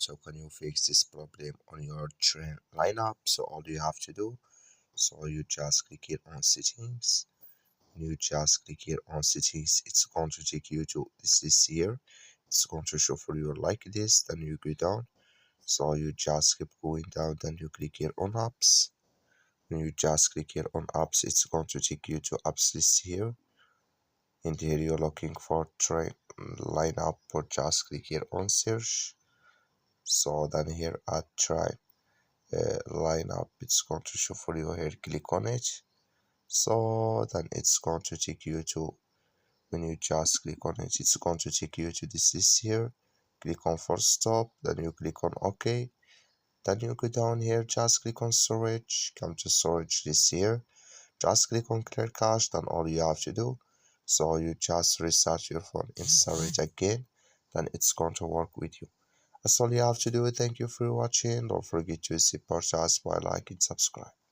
how can you fix this problem on your train lineup. So all you have to do, so you just click here on settings. You just click here on settings, it's going to take you to this list here. It's going to show for you like this. Then you go down, so you just keep going down. Then you click here on apps. When you just click here on apps, it's going to take you to apps list here. And here you're looking for train lineup, or just click here on search. So then here at train lineup, it's going to show for you here. Click on it. So then it's going to take you to, when you just click on it, it's going to take you to this list here. Click on force stop. Then you click on OK. Then you go down here, just click on storage. Come to storage list here. Just click on clear cache. Then all you have to do, so you just restart your phone, install it again. Then it's going to work with you. That's all you have to do. Thank you for watching. Don't forget to support us by liking and subscribe.